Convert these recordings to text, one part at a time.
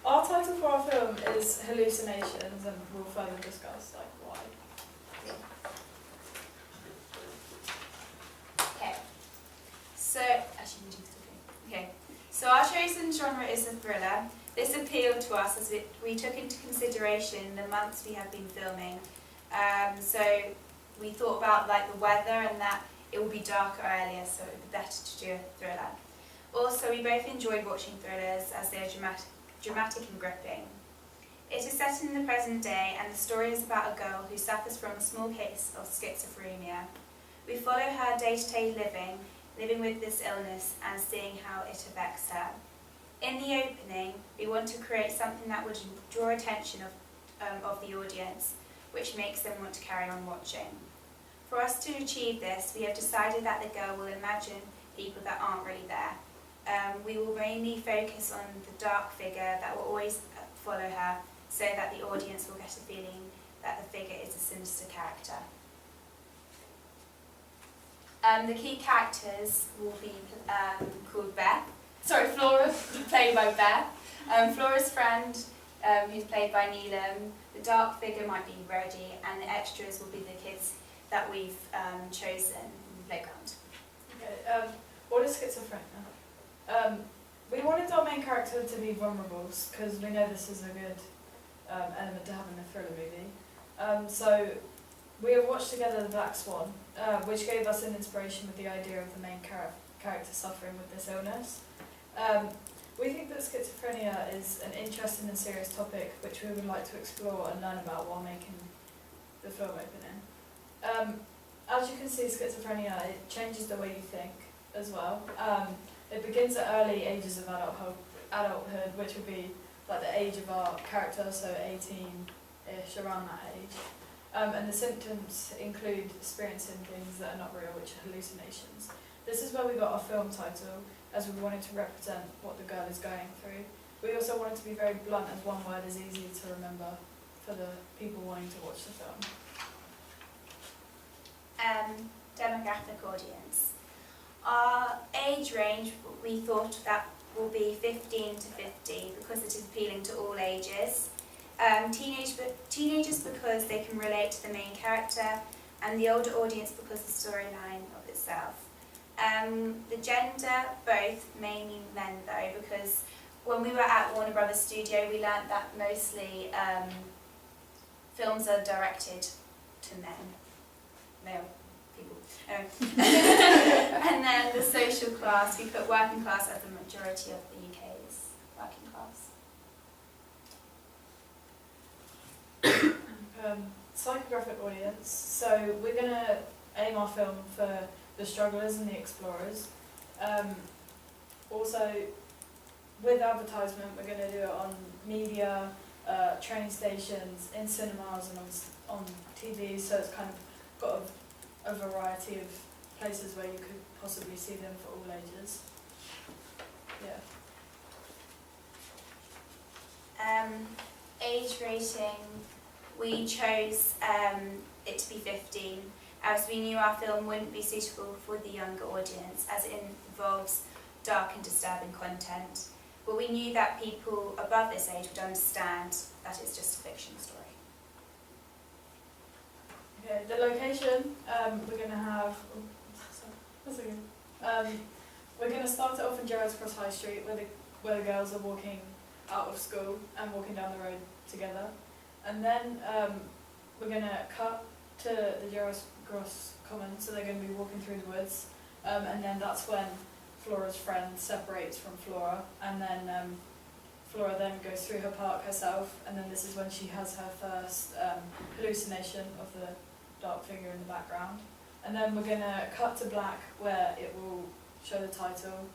Our title for our film is Hallucinations, and we'll further discuss like why. Okay. So, actually, you just okay. So our chosen genre is a thriller. This appealed to us as we took into consideration the months we have been filming. So we thought about like the weather and that it would be darker earlier, so it would be better to do a thriller. Also, we both enjoyed watching thrillers as they are dramatic and gripping. It is set in the present day, and the story is about a girl who suffers from a small case of schizophrenia. We follow her day-to-day living with this illness and seeing how it affects her. In the opening, we want to create something that would draw attention of the audience, which makes them want to carry on watching. For us to achieve this, we have decided that the girl will imagine people that aren't really there. We will mainly focus on the dark figure that will always follow her, so that the audience will get a feeling that the figure is a sinister character. The key characters will be called Beth. Sorry, Flora, played by Beth. Flora's friend, who's played by Neelam. The dark figure might be Rhodey, and the extras will be the kids that we've chosen in the playground. Okay, what is schizophrenia? We wanted our main character to be vulnerable, because we know this is a good element to have in a thriller movie. So we have watched together The Black Swan, which gave us an inspiration with the idea of the main character suffering with this illness. We think that schizophrenia is an interesting and serious topic which we would like to explore and learn about while making the film opening. As you can see, schizophrenia, it changes the way you think as well. It begins at early ages of adulthood, which would be like the age of our character, so 18-ish, around that age. And the symptoms include experiencing things that are not real, which are hallucinations. This is where we got our film title, as we wanted to represent what the girl is going through. We also wanted to be very blunt, as one word is easy to remember for the people wanting to watch the film. Demographic audience. Our age range, we thought that will be 15 to 50 because it is appealing to all ages. Teenagers because they can relate to the main character, and the older audience because the storyline of itself. The gender, both, mainly men though, because when we were at Warner Brothers Studio we learnt that mostly films are directed to male people. And then the social class, we put working class as the majority of the UK's working class. Psychographic audience, so we're going to aim our film for the strugglers and the explorers. Also, with advertisement, we're going to do it on media, train stations, in cinemas and on TV, so it's kind of got a variety of places where you could possibly see them for all ages. Yeah. Age rating, we chose it to be 15, as we knew our film wouldn't be suitable for the younger audience, as it involves dark and disturbing content. But we knew that people above this age would understand that it's just a fiction story. Okay, the location, we're going to have... we're going to start it off in Gerrards Cross High Street, where the girls are walking out of school and walking down the road together. And then we're going to cut to the Gerrards Cross Common, so they're going to be walking through the woods. And then that's when Flora's friend separates from Flora, and then Flora then goes through her park herself, and then this is when she has her first hallucination of the dark figure in the background. And then we're going to cut to black, where it will show the title.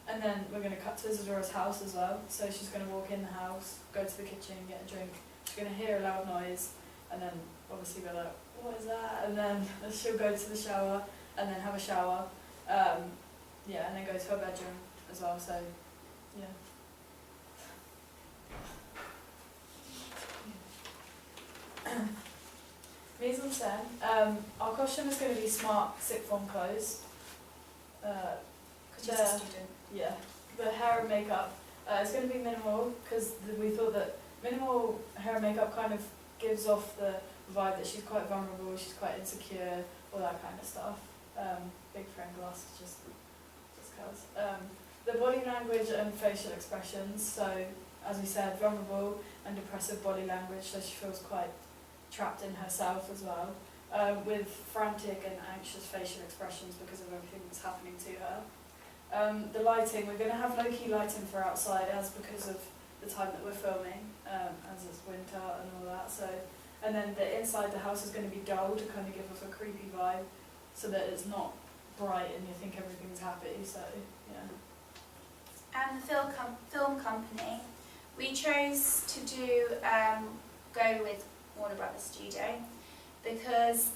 And then we're going to cut to Isadora's house as well. So she's going to walk in the house, go to the kitchen, get a drink. She's going to hear a loud noise, and then obviously go like, what is that? And then she'll go to the shower, and then have a shower. Yeah, and then go to her bedroom as well, so, yeah. Mise en scène. Our costume is going to be smart sixth form clothes. She's a student. Yeah, the hair and makeup It's going to be minimal because we thought that minimal hair and makeup kind of gives off the vibe that she's quite vulnerable, she's quite insecure, all that kind of stuff. Big frame glasses, just cause. The body language and facial expressions, so as we said, vulnerable and depressive body language, so she feels quite trapped in herself as well, with frantic and anxious facial expressions because of everything that's happening to her. The lighting, we're going to have low-key lighting for outside as because of the time that we're filming, as it's winter and all that. So, and then the inside the house is going to be dull to kind of give us a creepy vibe, so that it's not bright and you think everything's happy. So yeah. And the film company, we chose to go with Warner Brothers Studio because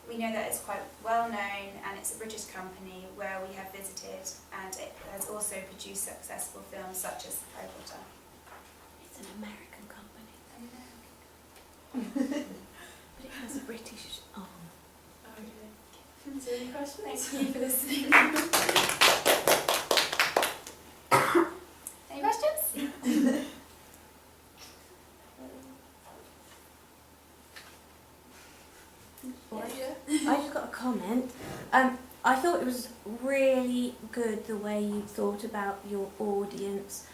we know that it's quite well known and it's a British company where we have visited, and it has also produced successful films such as Harry Potter. It's an American company. But it has a British arm. Okay. Is there any questions? Thank you for listening. Any questions? I just got a comment. I thought it was really good the way you thought about your audience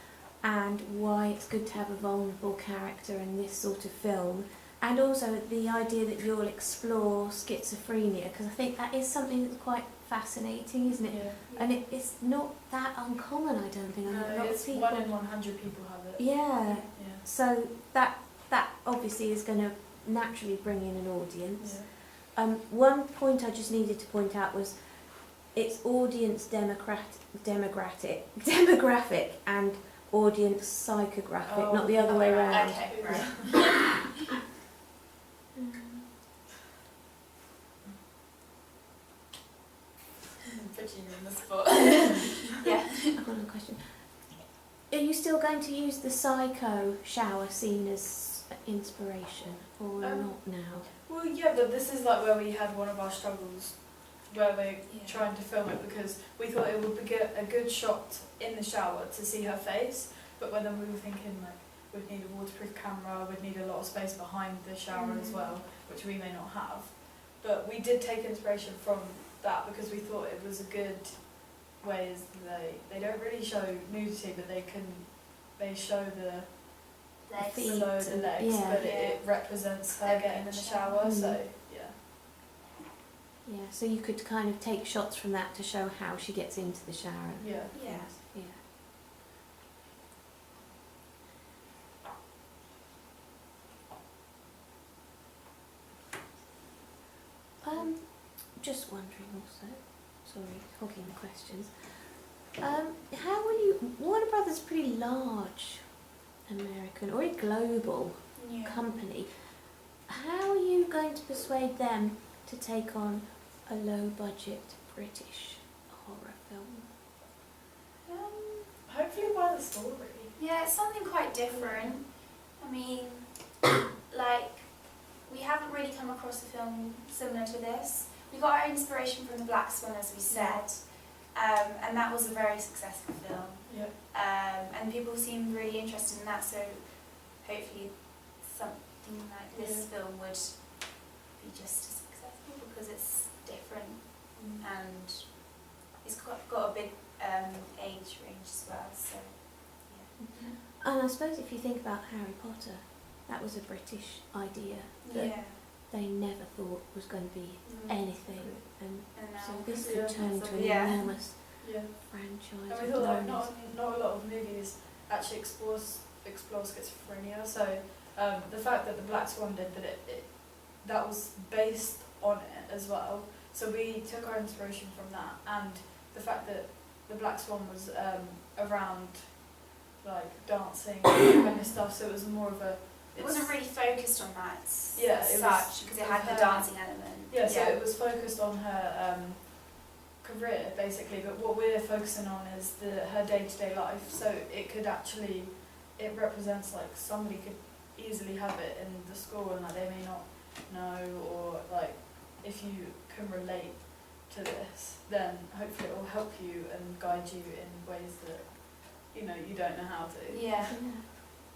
and why it's good to have a vulnerable character in this sort of film, and also the idea that you'll explore schizophrenia, because I think that is something that's quite fascinating, isn't it? Yeah. And it's not that uncommon, I don't think. No, a lot it's of people. 1 in 100 people have it. Yeah. Yeah. So that obviously is going to naturally bring in an audience. Yeah. One point I just needed to point out was it's audience demographic and audience psychographic, not the other way around. Okay, right. Putting you in the spot. Yeah. I've got another question. Are you still going to use the psycho shower scene as inspiration, or not now? Well, yeah, but this is like where we had one of our struggles, where we're trying to film it because we thought it would be a good shot in the shower to see her face, but when then we were thinking like we'd need a waterproof camera, we'd need a lot of space behind the shower as well, which we may not have. But we did take inspiration from that because we thought it was a good way. Is they don't really show nudity, but they show the Feet below the legs, yeah. but it represents her getting in the shower. So yeah. Yeah, so you could kind of take shots from that to show how she gets into the shower. Yeah. Yeah. Yeah. Just wondering also, sorry, hogging the questions. How will you, Warner Brothers is a pretty large American or a global company. How are you going to persuade them to take on a low budget British horror film? Hopefully by the story. Yeah, it's something quite different. I mean, like, we haven't really come across a film similar to this. We got our inspiration from The Black Swan, as we said, and that was a very successful film. Yeah. And people seemed really interested in that, so hopefully something like this film would be just as successful because it's different and it's got a big age range as well. So yeah. And I suppose if you think about Harry Potter, that was a British idea that they never thought was going to be anything, and so this could turn into an enormous franchise. And we thought like not a lot of movies actually explore schizophrenia. So the fact that The Black Swan did that was based on it as well. So we took our inspiration from that, and the fact that The Black Swan was around like dancing and kind of stuff. So it was more of a. It wasn't really focused on that as it such, because it had the dancing element. Yeah, so it was focused on her career, basically, but what we're focusing on is her day-to-day life, so it represents, like, somebody could easily have it in the school and, like, they may not know, or, like, if you can relate to this, then hopefully it will help you and guide you in ways that, you know, you don't know how to. Yeah.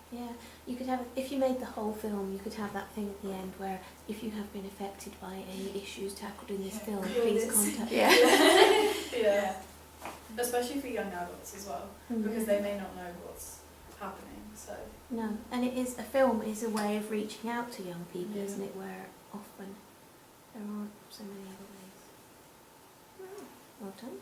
Yeah, you could have, if you made the whole film, you could have that thing at the end where if you have been affected by any issues tackled in this film, Cool please this. contact. Yeah. Especially for young adults as well, because they may not know what's happening, so. No, and a film is a way of reaching out to young people, Yeah. isn't it? Where often there aren't so many other ways. Well done.